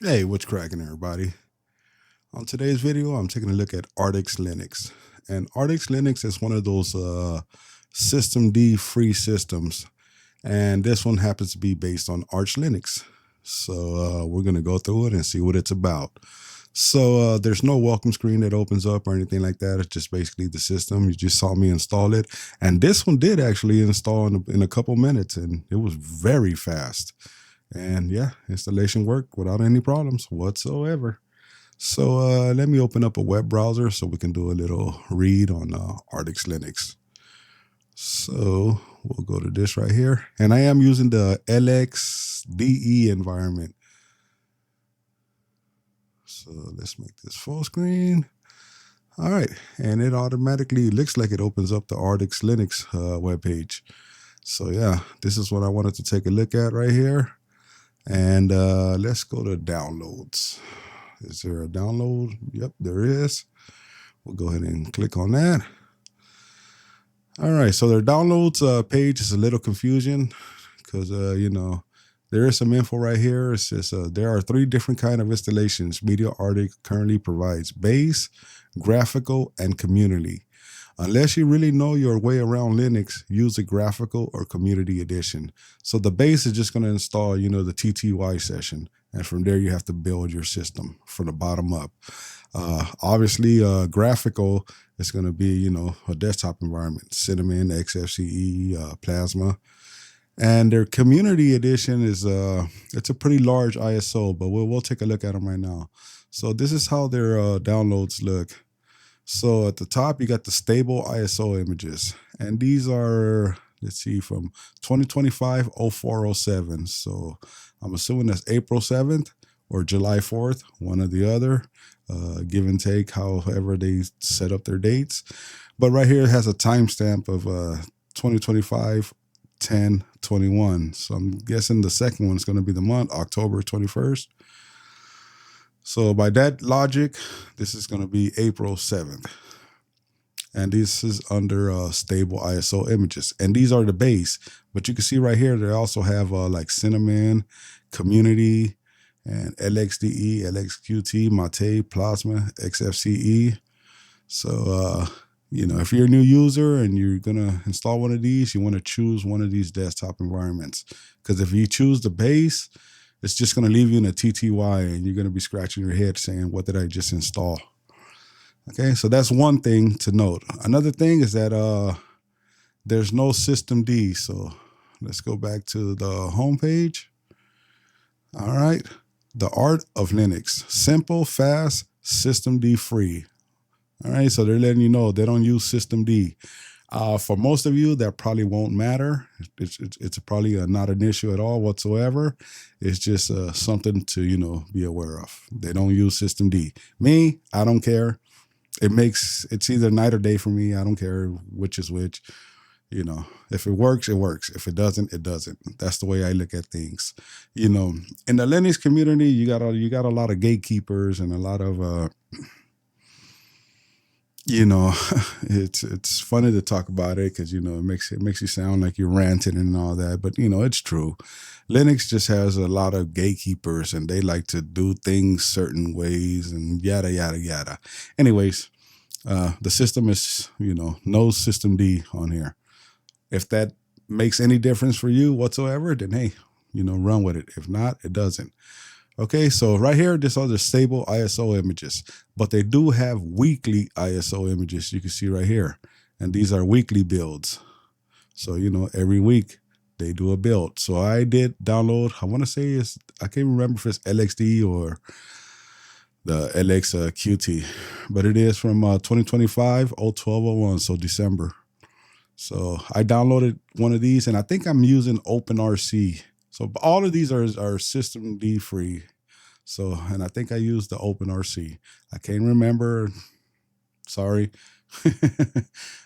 Hey, what's cracking, everybody? On today's video, I'm taking a look at Artix Linux. And Artix Linux is one of those systemd free systems. And this one happens to be based on Arch Linux. So we're going to go through it and see what it's about. So there's no welcome screen that opens up or anything like that. It's just basically the system. You just saw me install it. And this one did actually install in a couple minutes, and it was very fast. And yeah, installation worked without any problems whatsoever. So let me open up a web browser so we can do a little read on Artix Linux. So we'll go to this right here. And I am using the LXDE environment. So let's make this full screen. All right. And it automatically looks like it opens up the Artix Linux webpage. So yeah, this is what I wanted to take a look at right here. And let's go to downloads. Is there a download? Yep, there is. We'll go ahead and click on that. All right, so their downloads page is a little confusing because, there is some info right here. It says there are 3 different kind of installations MediaArctic currently provides: base, graphical, and community. Unless you really know your way around Linux, use the graphical or community edition. So the base is just going to install, the TTY session. And from there, you have to build your system from the bottom up. Obviously, graphical is going to be, a desktop environment: Cinnamon, XFCE, Plasma. And their community edition is, it's a pretty large ISO, but we'll take a look at them right now. So this is how their downloads look. So at the top, you got the stable ISO images. And these are, let's see, from 2025 0407. So I'm assuming that's April 7th or July 4th, one or the other, give and take, however they set up their dates. But right here, it has a timestamp of 2025 10/21. So I'm guessing the second one is going to be the month, October 21st. So by that logic, this is going to be April 7th. And this is under stable ISO images. And these are the base. But you can see right here, they also have like Cinnamon, Community, and LXDE, LXQT, Mate, Plasma, XFCE. So, if you're a new user and you're going to install one of these, you want to choose one of these desktop environments. Because if you choose the base, it's just going to leave you in a TTY and you're going to be scratching your head saying, what did I just install? Okay, so that's one thing to note. Another thing is that there's no systemd. So let's go back to the home page. All right, the art of Linux: simple, fast, systemd free. All right, so they're letting you know they don't use systemd. For most of you, that probably won't matter. It's probably not an issue at all whatsoever. It's just something to, be aware of. They don't use systemd. Me, I don't care. It's either night or day for me. I don't care which is which. If it works, it works. If it doesn't, it doesn't. That's the way I look at things. In the Linux community, you got a lot of gatekeepers and a lot of it's funny to talk about it because, it makes you sound like you're ranting and all that. But, it's true. Linux just has a lot of gatekeepers and they like to do things certain ways and yada, yada, yada. Anyways, the system is, no systemd on here. If that makes any difference for you whatsoever, then, hey, run with it. If not, it doesn't. Okay, so right here, these are the stable ISO images, but they do have weekly ISO images. You can see right here, and these are weekly builds. So, every week they do a build. So I did download, I want to say I can't remember if it's LXDE or the LXQT, but it is from 2025 02/01, so December. So I downloaded one of these, and I think I'm using OpenRC. So all of these are systemd free. So, and I think I used the OpenRC. I can't remember. Sorry.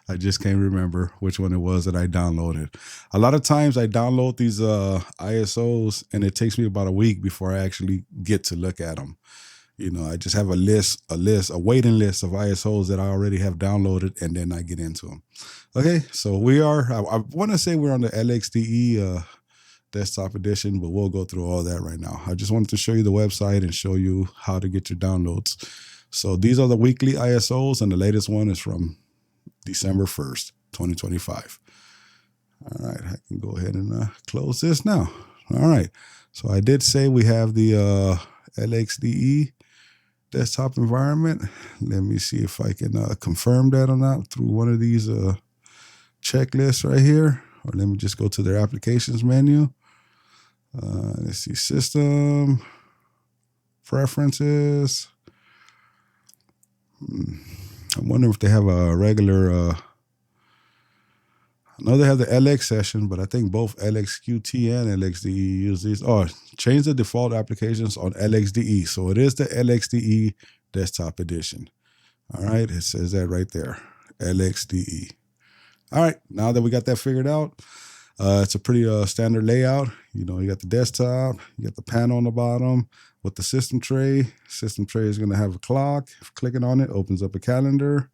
I just can't remember which one it was that I downloaded. A lot of times I download these ISOs and it takes me about a week before I actually get to look at them. I just have a waiting list of ISOs that I already have downloaded, and then I get into them. Okay, so I want to say we're on the LXDE desktop edition, but we'll go through all that right now. I just wanted to show you the website and show you how to get your downloads. So these are the weekly ISOs, and the latest one is from December 1st, 2025. All right, I can go ahead and close this now. All right, so I did say we have the LXDE desktop environment. Let me see if I can confirm that or not through one of these checklists right here. Or let me just go to their applications menu. Let's see, system, preferences. I wonder if they have a regular, I know they have the LX session, but I think both LXQT and LXDE use these. Oh, change the default applications on LXDE. So it is the LXDE desktop edition. All right, it says that right there, LXDE. All right, now that we got that figured out, it's a pretty standard layout. You know, you got the desktop, you got the panel on the bottom with the system tray. System tray is going to have a clock. If clicking on it opens up a calendar.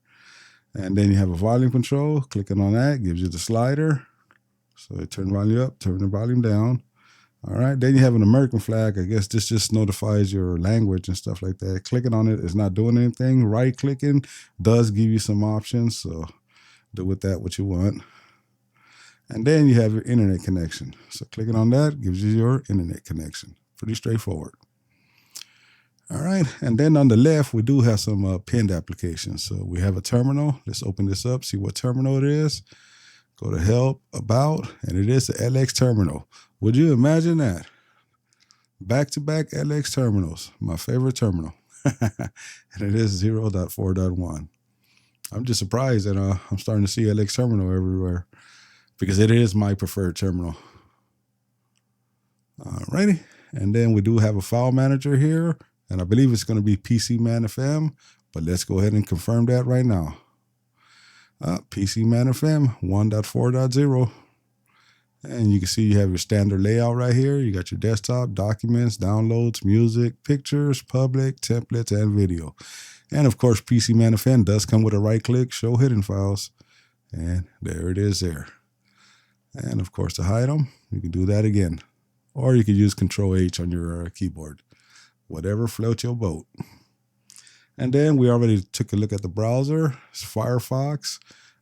And then you have a volume control. Clicking on that gives you the slider. So you turn volume up, turn the volume down. All right, then you have an American flag. I guess this just notifies your language and stuff like that. Clicking on it is not doing anything. Right-clicking does give you some options. So do with that what you want. And then you have your internet connection. So clicking on that gives you your internet connection. Pretty straightforward. All right, and then on the left, we do have some pinned applications. So we have a terminal. Let's open this up, see what terminal it is. Go to help, about, and it is the LX terminal. Would you imagine that? Back-to-back LX terminals, my favorite terminal. And it is 0.4.1. I'm just surprised that I'm starting to see LX terminal everywhere because it is my preferred terminal. All righty, and then we do have a file manager here. And I believe it's going to be PCMan-FM, but let's go ahead and confirm that right now. PCMan-FM 1.4.0. And you can see you have your standard layout right here. You got your desktop, documents, downloads, music, pictures, public, templates, and video. And of course, PCMan-FM does come with a right-click, show hidden files. And there it is there. And of course, to hide them, you can do that again. Or you can use Control-H on your keyboard. Whatever floats your boat. And then we already took a look at the browser. It's Firefox.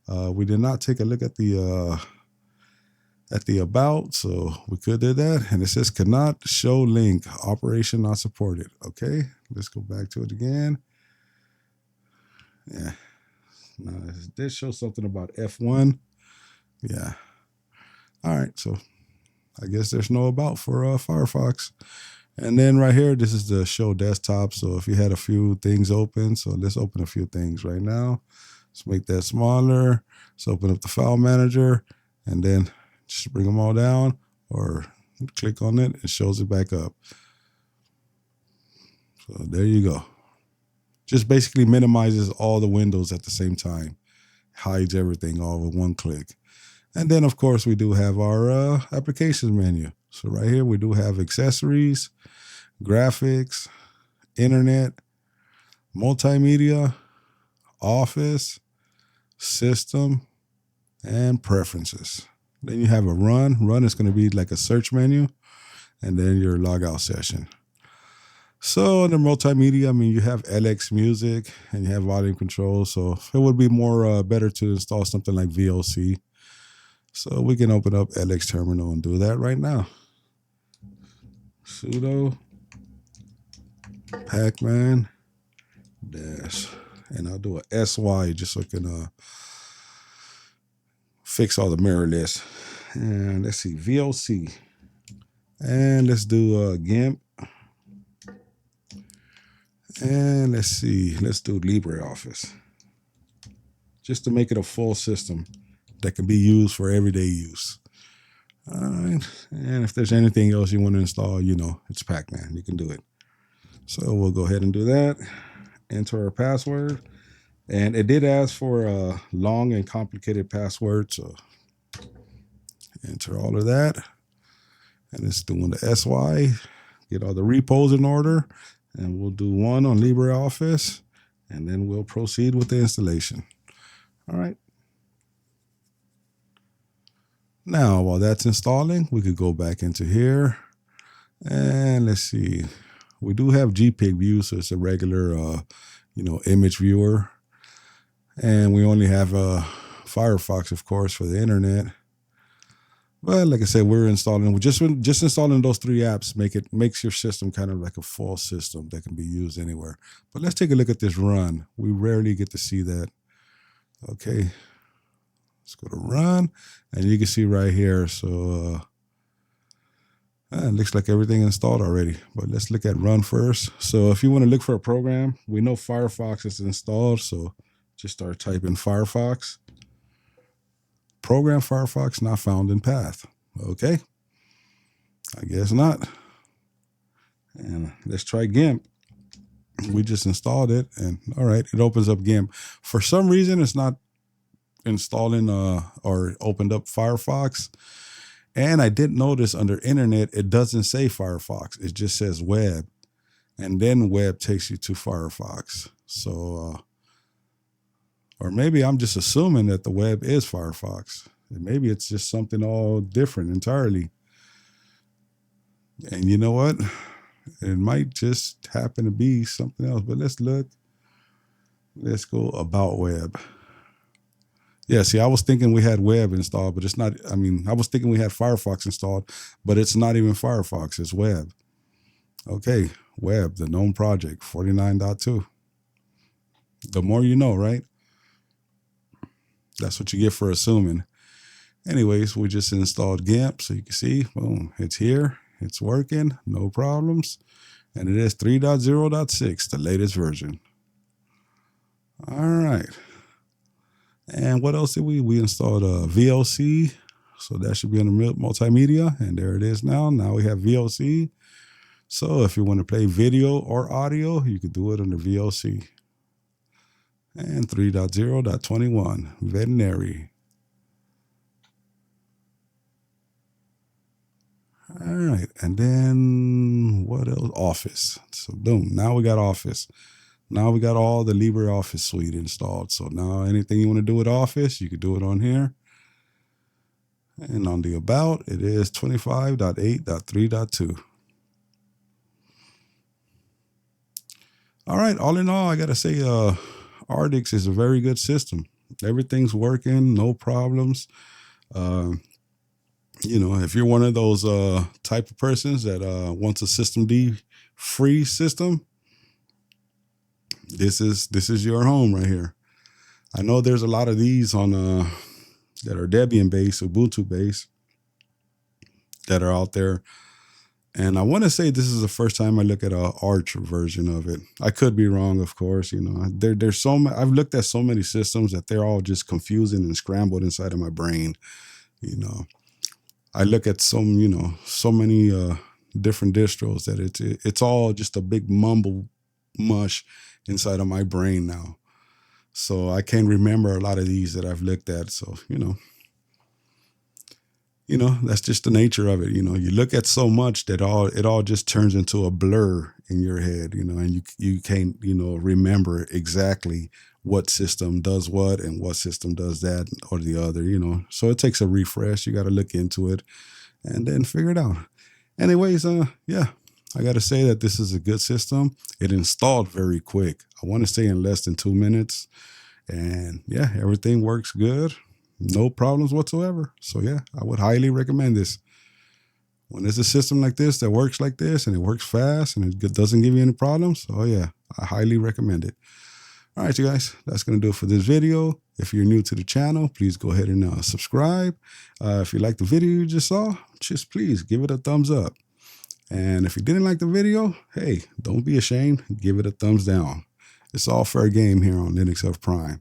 We did not take a look at the about, so we could do that. And it says cannot show link, operation not supported. Okay, let's go back to it again. Yeah, now it did show something about F1. Yeah. All right, so I guess there's no about for Firefox. And then right here, this is the show desktop. So if you had a few things open, so let's open a few things right now. Let's make that smaller. Let's open up the file manager and then just bring them all down or click on it. It shows it back up. So there you go. Just basically minimizes all the windows at the same time. Hides everything all with one click. And then, of course, we do have our applications menu. So right here, we do have accessories, graphics, internet, multimedia, office, system, and preferences. Then you have a run. Run is going to be like a search menu, and then your logout session. So under multimedia, I mean, you have LX music and you have volume control. So it would be more better to install something like VLC. So we can open up LX terminal and do that right now. Sudo pacman dash, and I'll do a SY just so I can fix all the mirror lists. And let's see, VLC. And let's do GIMP. And let's see, let's do LibreOffice. Just to make it a full system that can be used for everyday use. All right, and if there's anything else you want to install, you know, it's Pacman, you can do it. So we'll go ahead and do that. Enter our password. And it did ask for a long and complicated password, so enter all of that. And it's doing the SY, get all the repos in order, and we'll do one on LibreOffice, and then we'll proceed with the installation. All right. Now, while that's installing, we could go back into here and let's see. We do have GPIG view, so it's a regular, image viewer. And we only have Firefox, of course, for the internet. But like I said, we're just installing those 3 apps makes your system kind of like a full system that can be used anywhere. But let's take a look at this run. We rarely get to see that. Okay, let's go to run, and you can see right here. So it looks like everything installed already. But let's look at run first. So if you want to look for a program, we know Firefox is installed. So just start typing Firefox. Program Firefox not found in path. Okay, I guess not. And let's try GIMP. We just installed it, and all right, it opens up GIMP. For some reason, it's not installing or opened up Firefox. And I did notice under internet, it doesn't say Firefox. It just says web, and then web takes you to Firefox. So or maybe I'm just assuming that the web is Firefox. And maybe it's just something all different entirely. And you know what? It might just happen to be something else. But let's look. Let's go about web. Yeah, see, I was thinking we had web installed, but it's not. I mean, I was thinking we had Firefox installed, but it's not even Firefox. It's web. Okay, web, the GNOME project, 49.2. The more you know, right? That's what you get for assuming. Anyways, we just installed GIMP, so you can see, boom, it's here. It's working, no problems. And it is 3.0.6, the latest version. All right. And what else did we? We installed a VLC, so that should be on the multimedia, and there it is now. Now we have VLC. So if you want to play video or audio, you could do it under VLC. And 3.0.21, veterinary. All right, and then what else? Office. So boom, now we got Office. Now we got all the LibreOffice suite installed. So now anything you want to do with Office, you can do it on here. And on the about, it is 25.8.3.2. All right, all in all, I got to say, Artix is a very good system. Everything's working, no problems. If you're one of those type of persons that wants a systemd free system, this is your home right here. I know there's a lot of these on that are Debian based, Ubuntu based, that are out there. And I want to say this is the first time I look at a Arch version of it. I could be wrong, of course. There's so many. I've looked at so many systems that they're all just confusing and scrambled inside of my brain. I look at so many different distros that it's all just a big mumble mush inside of my brain now. So I can't remember a lot of these that I've looked at. So that's just the nature of it. You look at so much that it all just turns into a blur in your head, and you can't, remember exactly what system does what and what system does that or the other, So it takes a refresh. You got to look into it and then figure it out. Anyways, yeah, I got to say that this is a good system. It installed very quick. I want to say in less than 2 minutes. And yeah, everything works good. No problems whatsoever. So yeah, I would highly recommend this. When there's a system like this that works like this and it works fast and it doesn't give you any problems, oh yeah, I highly recommend it. All right, you guys, that's going to do it for this video. If you're new to the channel, please go ahead and subscribe. If you like the video you just saw, just please give it a thumbs up. And if you didn't like the video, hey, don't be ashamed. Give it a thumbs down. It's all fair game here on LinuxHub Prime.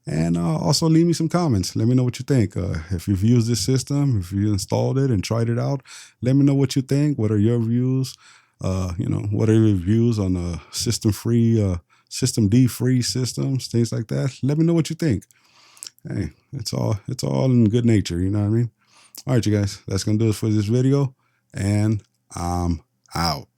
And also leave me some comments. Let me know what you think. If you've used this system, if you installed it and tried it out, let me know what you think. What are your views? What are your views on systemd free systems, things like that? Let me know what you think. Hey, it's all in good nature. You know what I mean? All right, you guys, that's going to do it for this video. And I'm out.